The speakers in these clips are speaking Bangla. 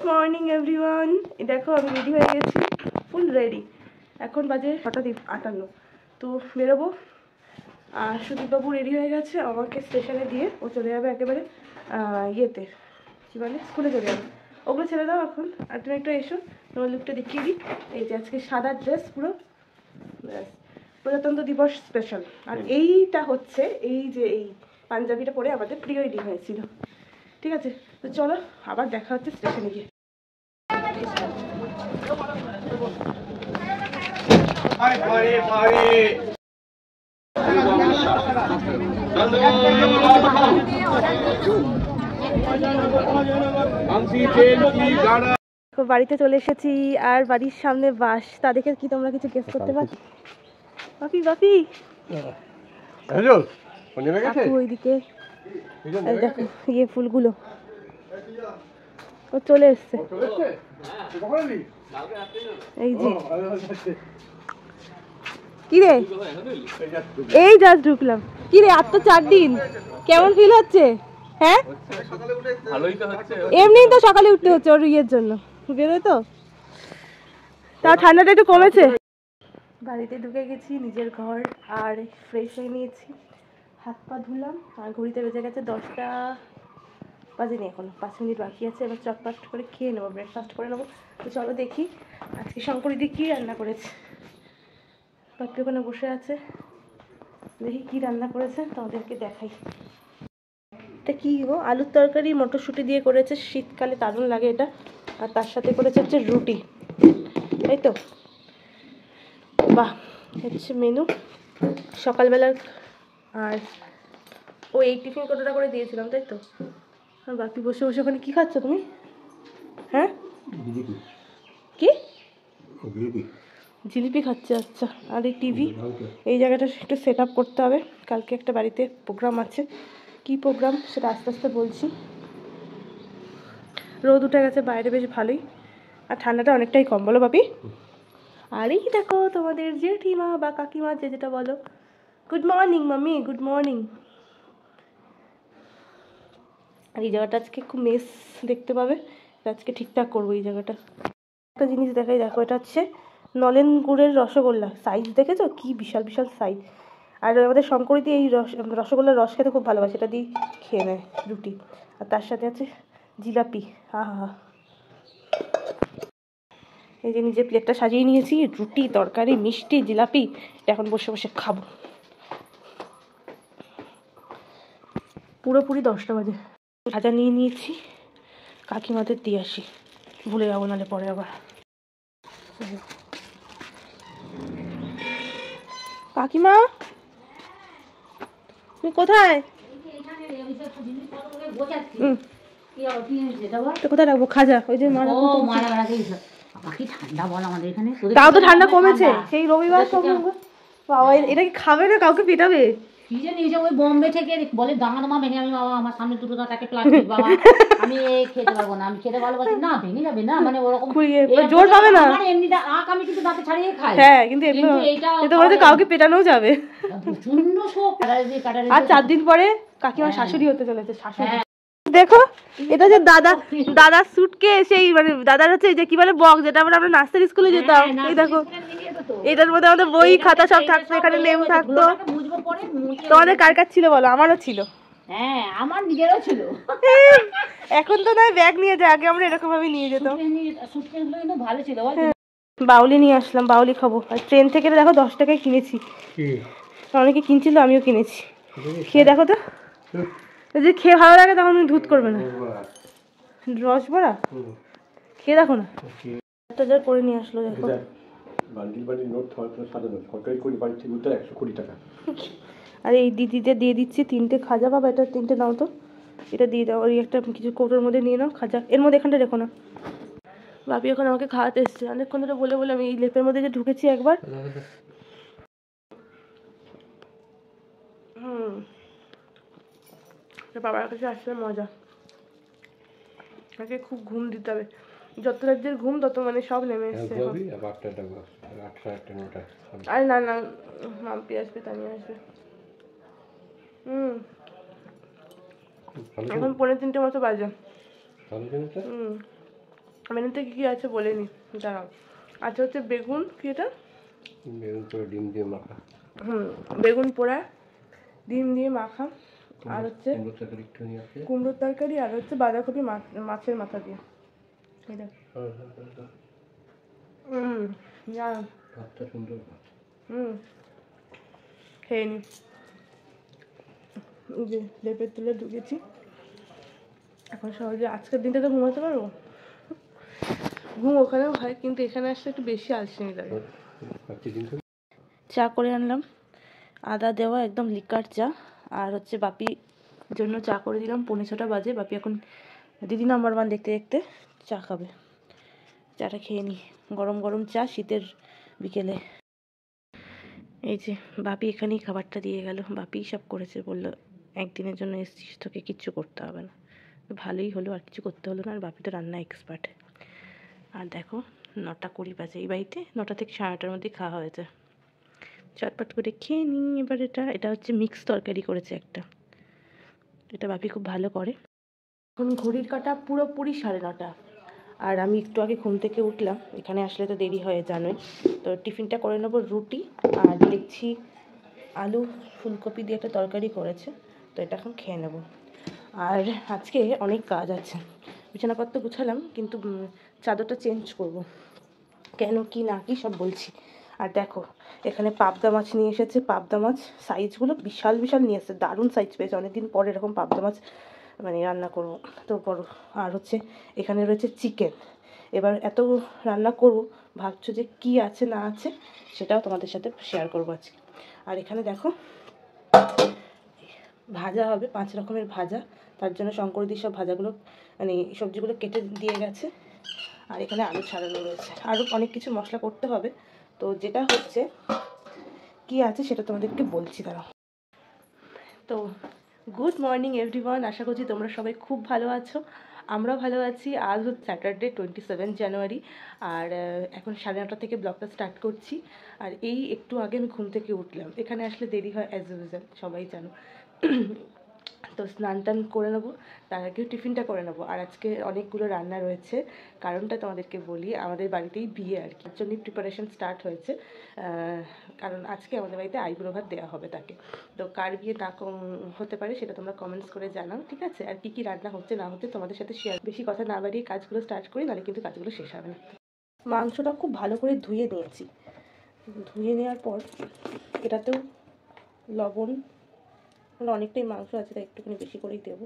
Morning everyone. দেখো আমি রেডি হয়ে গেছি, ফুল রেডি। এখন বাজে 6:58, তো বেরোবো। আর সুদীপবাবু রেডি হয়ে গেছে, আমাকে স্টেশনে দিয়ে ও চলে যাবে একেবারে ইয়েতে, কী বলে, স্কুলে চলে যাবে। ওগুলো ছেড়ে দাও এখন, আর তুমি একটু এসো, তোমার লুকটা দেখিয়ে দিই। এই যে আজকে সাদা ড্রেস, পুরো প্রজাতন্ত্র দিবস স্পেশাল। আর এইটা হচ্ছে এই যে এই পাঞ্জাবিটা পরে আমাদের প্রি ওয়েডিং হয়েছিল। ঠিক আছে, তো চলো আবার দেখা হচ্ছে স্টেশনে গিয়ে। বাড়িতে চলে এসেছি, আর বাড়ির সামনে বাস। তা দেখে কি তোমরা কিছু গেস করতে পারো? বাপি বাপি ওইদিকে দেখো ইয়ে ফুলগুলো, ও চলে এসছে। এই যে কি রে, এই জাস্ট ঢুকলাম। কি রে, আর তো 4 দিন, কেমন ফিল হচ্ছে? হ্যাঁ এমনি তো সকালে উঠতে হচ্ছে ওর ইয়ের জন্য, বেরোয় তো। তাও ঠান্ডাটা একটু কমেছে। বাড়িতে ঢুকে গেছি, নিজের ঘর, আর ফ্রেশ হয়ে নিয়েছি, হাত পা ধুলাম। আর ঘড়িতে বেজে গেছে 10টা বাজেনি, এখনো 5 মিনিট বাকি আছে। এবার চটপট করে খেয়ে নেবো, ব্রেকফাস্ট করে নেবো। তো চলো দেখি আজকে শঙ্করীদি কী রান্না করেছে। বাপি ওখানে বসে আছে, দেখি কি রান্না করেছে তোমাদেরকে দেখাই। এটা কি গো, আলুর তরকারি মটরশুঁটি দিয়ে করেছে, শীতকালে দারুণ লাগে এটা। আর তার সাথে করেছে হচ্ছে রুটি, তাই তো। বাহ, হচ্ছে মেনু সকালবেলার। আর ও এই টিফিন কতটা করে দিয়েছিলাম, তাই তো। আর বাকি বসে বসে ওখানে কী খাচ্ছ তুমি? হ্যাঁ কি জিলিপি খাচ্ছে? আচ্ছা। আর এই টিভি, এই জায়গাটা একটু সেট আপ করতে হবে, কালকে একটা বাড়িতে প্রোগ্রাম আছে। কি প্রোগ্রাম সেটা আস্তে আস্তে বলছি। রোদ উঠে গেছে বাইরে, বেশ ভালোই, আর ঠান্ডাটা অনেকটাই কম, বলো বাপি? আর এই দেখো তোমাদের জেঠিমা বা কাকিমা, যে যেটা বলো। Good morning mummy, good morning. আর এই জায়গাটা আজকে খুব মেস দেখতে পাবে, আজকে ঠিকঠাক করবো এই জায়গাটা। একটা জিনিস দেখাই, দেখো এটা হচ্ছে নলেন গুড়ের রসগোল্লা। সাইজ দেখেছো কি বিশাল বিশাল সাইজ। আর আমাদের শঙ্করীদি এই রসগোল্লার রস খেতে খুব ভালোবাসে, এটা দিয়ে খেয়ে নেয় রুটি। আর তার সাথে আছে জিলাপি। হা হা হা। এই যে নিজে প্লেটটা সাজিয়ে নিয়েছি, রুটি, তরকারি, মিষ্টি, জিলাপি। এখন বসে বসে খাবো। পুরোপুরি 10টা বাজে। ভাজা নিয়ে নিয়েছি, কাকিমাদের দিয়ে আসি, ভুলে যাবো নাহলে পরে আবার। কাকিমা তুমি কোথায়? কোথায় রাখবো? খাজা ওই যে তাও তো ঠান্ডা কমেছে সেই রবিবার। বাবা এটা কি খাবে না, কাউকে পেটাবে? ওই বোম্বে থেকে বলে দামা দামা ভেঙে, আমি বাবা আমার সামনে দুটো তাকে প্লাস্টিক, বাবা আমি খেতে পারবো না, আমি খেতে ভালোবাসি না, ভেঙে যাবে না, মানে ওরকম জোর পাবে না। এমনিটা আঁক আমি কিন্তু দাঁতে ছাড়িয়ে খাই। হ্যাঁ কিন্তু এটা বলতে কাউকে পেটানোও যাবে। আর 4 দিন পরে কাকিমার শাশুড়ি হতে চলেছে, শাশুড়ি। দেখো এটা যে দাদার সুটকে, সেই মানে দাদার হচ্ছে যে কি বলে বক্স, যেটা আমরা নার্সারি স্কুলে যেতাম। এই দেখো এটার মধ্যে আমাদের বই খাতা সব থাকতো, এখানে নেম থাকতো। তোমাদের কার কার ছিল বলো? আমারও ছিল। হ্যাঁ আমার নিজেরও ছিল। এখন তো নয় ব্যাগ নিয়ে যায়, আগে আমরা এরকম ভাবে নিয়ে যেতাম। ভালো ছিল। বাউলি নিয়ে আসলাম, বাউলি খাবো। আর ট্রেন থেকে দেখো 10 টাকায় কিনেছি, অনেকে কিনছিল, আমিও কিনেছি। খেয়ে দেখো তো, যদি খেয়ে ভালো লাগে তখন তুমি ধুত করবে না। রস ভরা খেয়ে দেখো না। একটা যা করে নিয়ে আসলো দেখো, আর এই দিদিদের দিয়ে দিচ্ছি 3টে খাজা। বাবা এটা 3টে নাও তো, এটা দিয়ে দাও। ওই একটা কিছু কৌটোর মধ্যে নিয়ে নাও খাজা, এর মধ্যে এখানটা রেখো না। বাপি এখন আমাকে খাওয়াতে এসছে, অনেকক্ষণ ধরে বলে বলে আমি এই লেপের মধ্যে যে ঢুকেছি একবার। বাবার কাছে আসলে মজা। তাকে খুব ঘুম দিতে হবে, যত রাজ্যের ঘুম তত মানে সব নেমে এসছে। আরে না না, মাম্পি আসবে, তানিয়া আসবে। এখন 2:45 মতো বাজে। মেনুতে কী কী আছে বলে নি, দাঁড়াও। আচ্ছা হচ্ছে বেগুন, কি এটা, বেগুন পোড়া ডিম দিয়ে মাখা, বেগুন পোড়া ডিম দিয়ে মাখা, আর হচ্ছে কুমড়ো তরকারি একটুখানি আছে, কুমড়োর তরকারি, আর হচ্ছে বাঁধাকপি মাছের মাথা দিয়ে। এই দেখ। জানো, ভাতটা সুন্দর ভাত। খেয়ে নি। এই যে লেপের তুলে ঢুকেছি, এখন সহজে আজকের দিনটা তো ঘুমাতে পারবো। ঘুম ওখানেও হয়, কিন্তু এখানে আসলে একটু বেশি আলসেমি লাগে। চা করে আনলাম, আদা দেওয়া একদম লিকার চা। আর হচ্ছে বাপির জন্য চা করে দিলাম, 6:45 বাজে। বাপি এখন দিদি নাম্বার 1 দেখতে দেখতে চা খাবে। চাটা খেয়ে নিই, গরম গরম চা শীতের বিকেলে। এই যে বাপি এখানেই খাবারটা দিয়ে গেল, বাপিই সব করেছে, বললো একদিনের জন্য এসছিস, তোকে কিচ্ছু করতে হবে না। ভালোই হলো, আর কিছু করতে হলো না, আর বাপি তো রান্না এক্সপার্ট। আর দেখো 9:20 বাজে, এই বাড়িতে 9টা থেকে 9:30টার মধ্যে খাওয়া হয়েছে। চটপট করে খেয়ে নিই এবার। এটা হচ্ছে মিক্স তরকারি করেছে একটা, এটা বাপি খুব ভালো করে। এখন ঘড়ির কাঁটা পুরোপুরি 9:30, আর আমি একটু আগে ঘুম থেকে উঠলাম। এখানে আসলে তো দেরি হয়ে জানোই, তো টিফিনটা করে নেবো রুটি, আর দেখছি আলু ফুলকপি দিয়ে একটা তরকারি করেছে, তো এটা এখন খেয়ে নেব। আর আজকে অনেক কাজ আছে, বিছানাপত্র গুছালাম, কিন্তু চাদরটা চেঞ্জ করব, কেন কি না কি সব বলছি। আর দেখো এখানে পাবদা মাছ নিয়ে এসেছে, পাবদা মাছ সাইজগুলো বিশাল বিশাল নিয়ে এসেছে, দারুণ সাইজ পেয়েছে, অনেকদিন পরে এরকম পাবদা মাছ মানে রান্না করবো, তো বড়। আর হচ্ছে এখানে রয়েছে চিকেন। এবার এত রান্না করবো, ভাবছো যে কি আছে না আছে সেটাও তোমাদের সাথে শেয়ার করবো আজকে। আর এখানে দেখো ভাজা হবে, 5 রকমের ভাজা, তার জন্য শঙ্করদি সব ভাজাগুলো মানে সবজিগুলো কেটে দিয়ে গেছে। আর এখানে আলু ছাড়ানো রয়েছে, আরও অনেক কিছু মশলা করতে হবে, তো যেটা হচ্ছে কি আছে সেটা তোমাদেরকে বলছি, দাঁড়াও। তো গুড মর্নিং এভরিওয়ান, আশা করছি তোমরা সবাই খুব ভালো আছো, আমরাও ভালো আছি। আজ হচ্ছে স্যাটারডে 27 জানুয়ারি, আর এখন 9:30 থেকে ব্লগটা স্টার্ট করছি। আর এই একটু আগে আমি ঘুম থেকে উঠলাম, এখানে আসলে দেরি হয় অ্যাজ ইউজুয়াল, সবাই জানো। তো স্নান টান করে নেবো, তার আগে টিফিনটা করে নেবো। আর আজকে অনেকগুলো রান্না রয়েছে, কারণটা তোমাদেরকে বলি, আমাদের বাড়িতেই বিয়ে আর কি, জন্যই প্রিপারেশন স্টার্ট হয়েছে। কারণ আজকে আমাদের বাড়িতে আইবুড়ো ভাত দেওয়া হবে তাকে, তো কার বিয়ে না হতে পারে সেটা তোমরা কমেন্টস করে জানাও, ঠিক আছে? আর কী কী রান্না হচ্ছে না হচ্ছে তোমাদের সাথে শেয়ার। বেশি কথা না বাড়িয়ে কাজগুলো স্টার্ট করি, নাহলে কিন্তু কাজগুলো শেষ হবে না। মাংসটা খুব ভালো করে ধুয়ে নিয়েছি, ধুয়ে নেওয়ার পর এটাতেও লবণ, অনেকটাই মাংস আছে তাই একটুখানি বেশি করেই দেবো।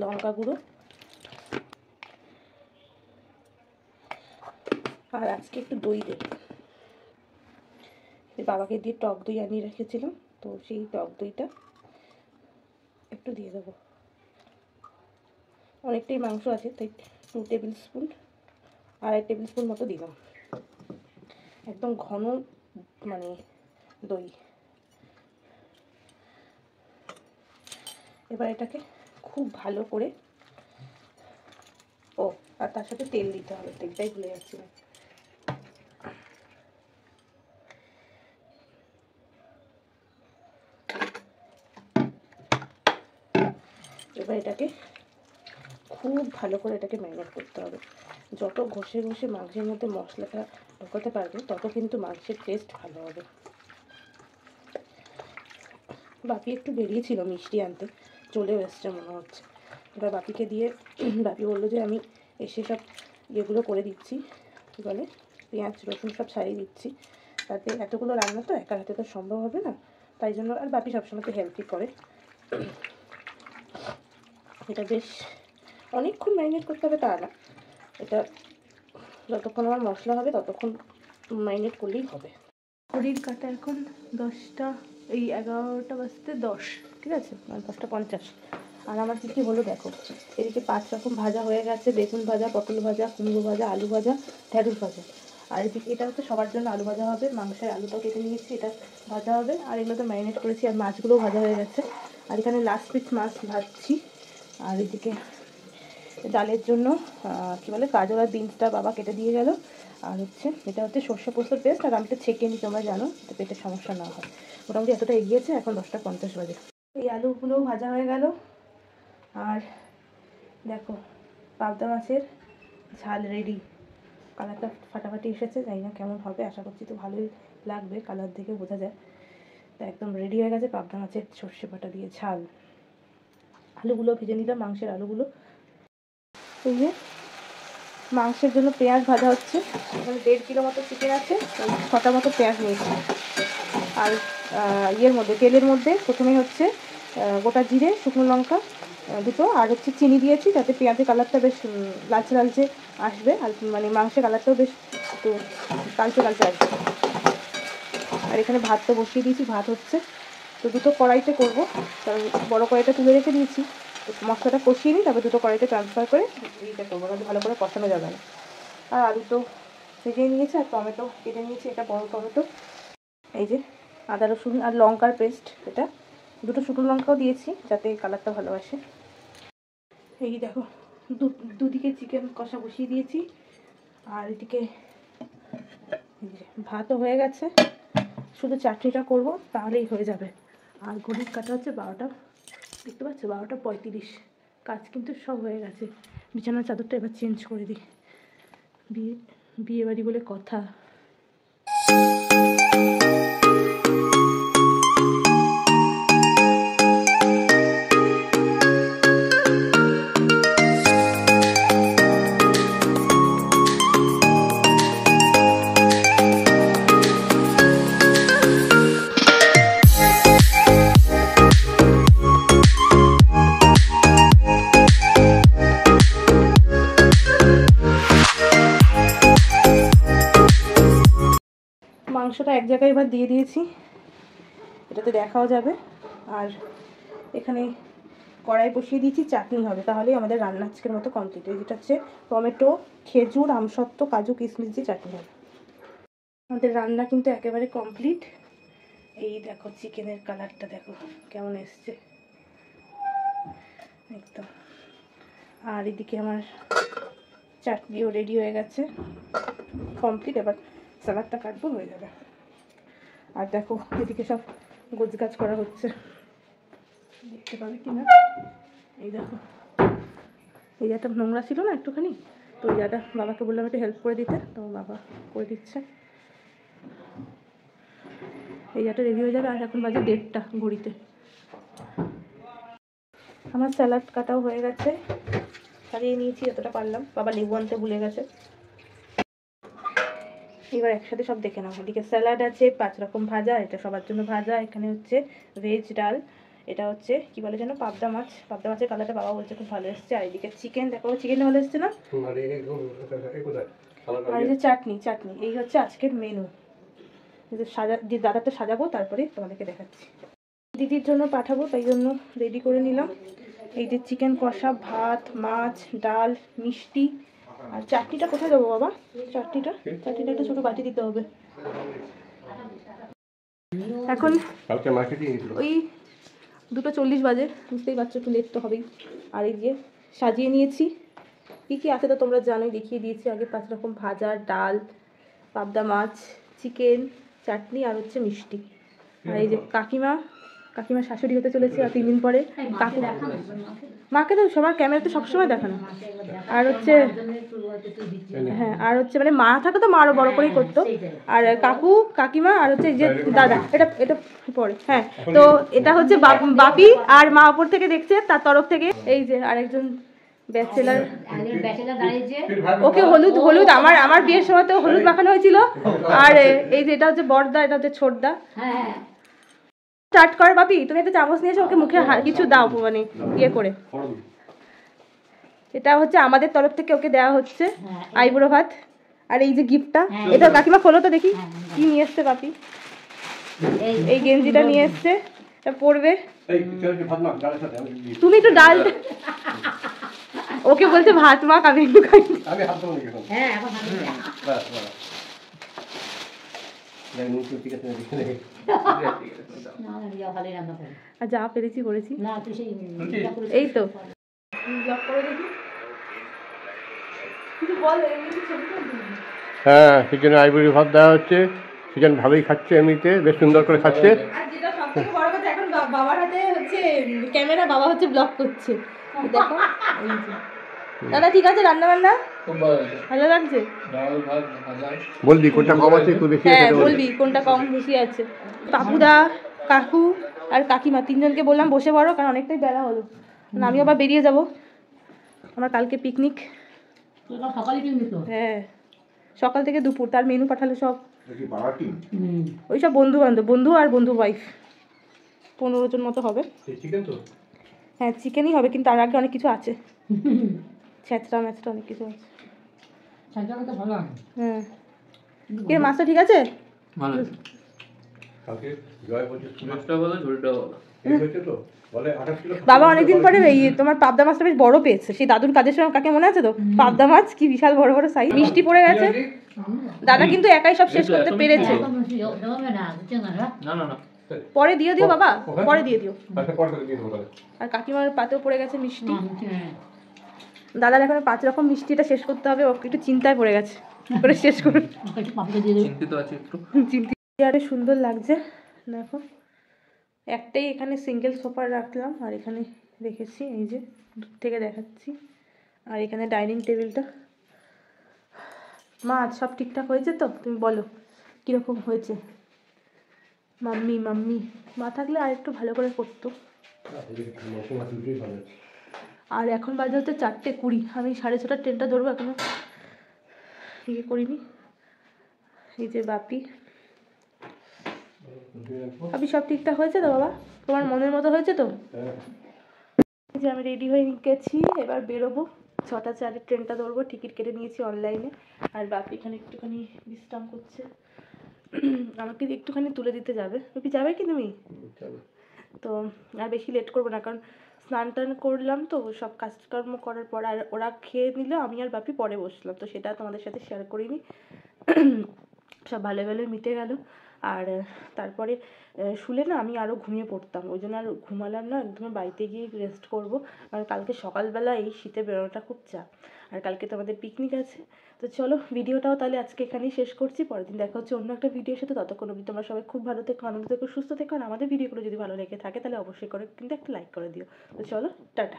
লঙ্কা গুঁড়ো, আর আজকে একটু দই দেবো, বাবাকে দিয়ে টক দই আনিয়ে রেখেছিলাম, তো সেই টক দইটা একটু দিয়ে দেবো। অনেকটাই মাংস আছে তাই 2 টেবিল স্পুন, 2.5 টেবিল স্পুন মতো দিলাম, একদম ঘন মানে দই। এবার এটাকে খুব ভালো করে, ও আর তার সাথে তেল দিতে হবে, তেলটাই ভুলে যাচ্ছিলাম। এবার এটাকে খুব ভালো করে এটাকে ম্যারিনেট করতে হবে, যত ঘষে ঘষে মাংসের মধ্যে মশলাটা ঢোকাতে পারবে তত কিন্তু মাংসের টেস্ট ভালো হবে। বাপি একটু বেরিয়েছিল মিষ্টি আনতে, চলেও এসছে মনে হচ্ছে। এবার বাপিকে দিয়ে, বাপি বললো যে আমি এসে সব ইয়েগুলো করে দিচ্ছি, কী বলে পেঁয়াজ রসুন সব ছাড়িয়ে দিচ্ছি, তাতে এতগুলো রান্না তো একার হাতে তো সম্ভব হবে না, তাই জন্য। আর বাপি সবসময় তো হেল্পই করে। এটা বেশ অনেকক্ষণ ম্যারিনেট করতে হবে তা না, এটা যতক্ষণ আমার মশলা হবে ততক্ষণ ম্যারিনেট করলেই হবে। ঘড়ির কাঁটা এখন 10টা, এই 11টা বাজতে 10, ঠিক আছে, 10:50। আর আমার কী কী হলো দেখো, এদিকে 5 রকম ভাজা হয়ে গেছে, বেগুন ভাজা, পটল ভাজা, কুমড়ো ভাজা, আলু ভাজা, ঢ্যাঁড়স ভাজা। আর এদিকে এটা হচ্ছে সবার জন্য আলু ভাজা হবে, মাংসের আলুটাও কেটে নিয়েছি, এটা ভাজা হবে। আর এগুলো তো ম্যারিনেট করেছি, আর মাছগুলোও ভাজা হয়ে গেছে। আর এখানে লাস্ট পিস মাছ ভাজছি। আর এদিকে ডালের জন্য কী বলে গাজর আর বিনসটা বাবা কেটে দিয়ে গেল। আর হচ্ছে এটা হচ্ছে সর্ষে পোস্তর পেস্ট, আর আমি তো ছেঁকে নিই, তোমরা জানো, তো পেটের সমস্যা না হয়। মোটামুটি এতটা এগিয়েছে। এখন 10:50 বাজে। এই আলুগুলো ভাজা হয়ে গেল। আর দেখো পাবদা মাছের ঝাল রেডি। কালারটা ফাটাফাটি এসেছে, জানি না কেমন হবে, আশা করছি তো ভালোই লাগবে, কালার দেখে বোঝা যায়। তা একদম রেডি হয়ে গেছে পাবদা মাছের সর্ষে বাটা দিয়ে ঝাল। আলুগুলো ভেজে নিলাম, মাংসের আলুগুলো। এই যে মাংসের জন্য পেঁয়াজ ভাজা হচ্ছে। এখানে 1.5 কিলো মতো চিকেন আছে, ওই 6টা মতো পেঁয়াজ নিয়েছি। আর ইয়ের মধ্যে তেলের মধ্যে প্রথমে হচ্ছে গোটা জিরে, শুকনো লঙ্কা দুটো, আর হচ্ছে চিনি দিয়েছি যাতে পেঁয়াজের কালারটা বেশ লালচে লালচে আসবে, আর মানে মাংসের কালারটাও বেশ একটু কালচে কালচে আসবে। আর এখানে ভাত তো বসিয়ে দিয়েছি, ভাত হচ্ছে। তো দুটো কড়াইতে করবো, কারণ বড়ো কড়াইটা তুলে রেখে দিয়েছি। মশলাটা কষিয়ে নিই, তারপর দুটো কড়াইতে ট্রান্সফার করে এইটা করবো, কারণ ভালো করে কষানো যাবে না। আর আলু তো ভেজে নিয়েছি, আর টমেটো কেটে নিয়েছি, এটা বড়ো টমেটো। এই যে আদা রসুন আর লঙ্কার পেস্ট, এটা দুটো শুকনো লঙ্কাও দিয়েছি যাতে কালারটা ভালো আসে। এই দেখো দুদিকে চিকেন কষা বসিয়ে দিয়েছি, আর এদিকে ভাতও হয়ে গেছে। শুধু চাটনিটা করব, তাহলেই হয়ে যাবে। আর ঘড়ির কাটা হচ্ছে 12টা, দেখতে পাচ্ছ 12:35। কাজ কিন্তু সব হয়ে গেছে। বিছানার চাদরটা এবার চেঞ্জ করে দিই, বিয়ে বাড়ি বলে কথা। মাংসটা এক জায়গায় এবার দিয়ে দিয়েছি, এটাতে দেখাও যাবে। আর এখানে কড়াই বসিয়ে দিয়েছি, চাটনি হবে, তাহলেই আমাদের রান্না আজকের মতো কমপ্লিট। যেটা হচ্ছে টমেটো, খেজুর, আমসত্ত্ব, কাজু, কিশমিশ দিয়ে চাটনি হবে। আমাদের রান্না কিন্তু একেবারে কমপ্লিট। এই দেখো চিকেনের কালারটা দেখো কেমন এসছে একদম। আর এদিকে আমার চাটনিও রেডি হয়ে গেছে, কমপ্লিট। এবার স্যালাডটা কাটবো, হয়ে যাবে। আর দেখো এদিকে সব গোছগাছ করা হচ্ছে, দেখতে পাবে কি না। এই দেখো এই জায়গাটা নোংরা ছিল না একটুখানি, তো ওই জায়গাটা বাবাকে বললাম একটু হেল্প করে দিতে, তো বাবা করে দিচ্ছে। এই জায়গাটা রেডি হয়ে যাবে। আর এখন বাজে 1:30 ঘড়িতে। আমার স্যালাড কাটাও হয়ে গেছে, সারিয়ে নিয়েছি যতটা পারলাম। বাবা লেবু আনতে ভুলে গেছে। এবার একসাথে সব দেখে নাও। এদিকে স্যালাড আছে, 5 রকম ভাজা, এটা সবার জন্য ভাজা। এখানে হচ্ছে ভেজ ডাল, এটা হচ্ছে কি বলে যেন পাবদা মাছ, পাবদা মাছের কালারটা বাবা বলছে খুব ভালো এসছে। আর এদিকে চিকেন, দেখো চিকেনটা ভালো এসছে না। আর এই যে চাটনি, চাটনি এই হচ্ছে আজকের মেনু। যে দাদাটা সাজাবো, তারপরে তোমাদেরকে দেখাচ্ছি। দিদির জন্য পাঠাবো, তাই জন্য রেডি করে নিলাম। এই যে চিকেন কষা, ভাত, মাছ, ডাল, মিষ্টি। আর চাটনিটা কোথায় দেবো বাবা? চাটনিটা একটা ছোট বাটি দিতে হবে। এখন ওই 2:40 বাজে, বুঝতেই পারছো একটু লেট তো হবেই। আর এই যে সাজিয়ে নিয়েছি, কী কী আছে তো তোমরা জানোই, দেখিয়ে দিয়েছি আগে। 5 রকম ভাজা, ডাল, পাবদা মাছ, চিকেন, চাটনি, আর হচ্ছে মিষ্টি। আর এই যে কাকিমা শাশুড়ি হতে চলেছে আর 3 দিন পরে। কাকু মাকে তো সবার ক্যামেরাতে সবসময় দেখানো। আর হচ্ছে হ্যাঁ, আর হচ্ছে মানে মা থাকে তো মা আরও বড়ো করেই করতো। আর কাকিমা আর হচ্ছে যে দাদা, এটা পরে। হ্যাঁ, তো এটা হচ্ছে বাপি আর মা ওপর থেকে দেখছে, তার তরফ থেকে। এই যে আরেকজন ব্যাচেলার, ওকে হলুদ আমার বিয়ের সময় তো হলুদ মাখানো হয়েছিল। আর এই যে এটা হচ্ছে বড়দা, এটা হচ্ছে ছোটদা। স্টার্ট কর বাপি, তুমি একটা চামচ নিয়েছো, ওকে মুখে কিছু দাও, মানে ইয়ে করে। এটা হচ্ছে আমাদের তরফ থেকে ওকে দেওয়া হচ্ছে আইবুড়ো ভাত। আর এই যে গিফটটা, এটা কাকিমা খোলো তো দেখি কি নিয়ে এসছে বাপি। এই গেঞ্জিটা নিয়ে এসছে, এটা পরবে। তুমি একটু ডাল, ওকে বলছে ভাত মাখ, আমি একটু খাই। আর যা পেরেছি করেছি। এই তো হ্যাঁ, চিকেন আইবুড়ি ভাত দেওয়া হচ্ছে, সিজন ভাবেই খাচ্ছে, এমনিতে বেশ সুন্দর করে খাচ্ছে। আর যেটা সবথেকে বড় কথা, এখন বাবার হাতে হচ্ছে ক্যামেরা, বাবা হচ্ছে ব্লগ করছে। দেখো এই যে। দাদা ঠিক আছে রান্না বান্না? খুব ভালো হয়েছে। ভালো লাগছে? ডাল ভাত ভাজা। বলবি কোনটা কম আছে একটু বেশি হ্যাঁ আছে বলবি কোনটা কম বেশি আছে। পাপুদা, কাকু আর কাকিমা তিনজনকে বললাম বসে পড়ো, কারণ অনেকটাই বেলা হলো। আমি আবার বেরিয়ে যাব, আমার কালকে পিকনিক। সকালে কিনবি তো? হ্যাঁ সকাল থেকে দুপুর, তার মেনু পাঠালো সব। হুম। ওই সব বন্ধু বান্ধব, বন্ধু আর বন্ধু ওয়াইফ, 15 জন মতো হবে। চিকেন তো? হ্যাঁ চিকেনই হবে, কিন্তু তার আগে অনেক কিছু আছে, ছেঁচড়া ম্যাচড়া অনেক কিছু আছে। সাজানো তো ভালো হয়। হ্যাঁ কে মাছটা ঠিক আছে? ভালো হয়েছে। কালকে জয় বলছে মাছটা ভালো, ঝোলটা ভালো। ঠিক হয়েছে তো? বলে 28 কিলো। বাবা অনেকদিন পরে এই তোমার পাবদা মাছটা বেশ বড় পেয়েছে, সেই দাদুর কাজের সময় কাকে মনে আছে তো? পাবদা মাছ কি বিশাল বড় বড় সাইজ, মিষ্টি পড়ে গেছে। দাদা কিন্তু একাই সব শেষ করতে পেরেছে। না না না, পরে দিয়ে দিও বাবা, পরে দিয়ে দিও। আচ্ছা পরে দিয়ে দেবো তাহলে। আর কাকিমার পাতেও পড়ে গেছে মিষ্টি। দাদার এখন 5 রকম মিষ্টিটা শেষ করতে হবে, ও একটু চিন্তায় পড়ে গেছে, কি করে শেষ করুন। চিন্তিত আছে একটু। আরে সুন্দর লাগছে দেখো। একটাই এখানে সিঙ্গেল সোফা রাখলাম, আর এখানে রেখেছি, এই যে দূর থেকে দেখাচ্ছি। আর এখানে ডাইনিং টেবিলটা। মা আজ সব ঠিকঠাক হয়েছে তো? তুমি বলো কীরকম হয়েছে। মাম্মি মাম্মি মা থাকলে আর একটু ভালো করে করতো। আর এখন বাজে হচ্ছে 4:20, আমি 6:30টার ট্রেনটা ধরবো, এখনো ইয়ে করিনি। এই যে বাপি, আপনি সব ঠিকঠাক হয়েছে তো বাবা? তোমার মনের মতো হয়েছে তো? এই যে আমি রেডি হয়ে গেছি, এবার বেরোবো। 6:04 ট্রেনটা ধরবো, টিকিট কেটে নিয়েছি অনলাইনে। আর বাপি এখানে একটুখানি বিশ্রাম করছে, আমাকে একটুখানি তুলে দিতে যাবে। বাপি যাবে কি তুমি? তো আর বেশি লেট করবো না, কারণ স্নান টান করলাম তো, সব কাজকর্ম করার পর আর ওরা খেয়ে নিল, আমি আর বাপি পরে বসলাম, তো সেটা তোমাদের সাথে শেয়ার করিনি। সব ভালো ভালো মিটে গেল। আর তারপরে শুলে না আমি আরও ঘুমিয়ে পড়তাম, ওই জন্য আর ঘুমালাম না, একদম বাড়িতে গিয়ে রেস্ট করবো। কারণ কালকে সকালবেলা এই শীতে বেরোনোটা খুব চাপ, আর কালকে তো আমাদের পিকনিক আছে। তো চলো ভিডিওটাও তাহলে আজকে এখানেই শেষ করছি, পরের দিন দেখা হচ্ছে অন্য একটা ভিডিওর সাথে। ততক্ষণ অবধি তোমরা সবাই খুব ভালো থেকো, আনন্দ থেকো, সুস্থ থেকো। আর আমাদের ভিডিওগুলো যদি ভালো লেগে থাকে তাহলে অবশ্যই করে কিন্তু একটা লাইক করে দিও। তো চলো টাটা।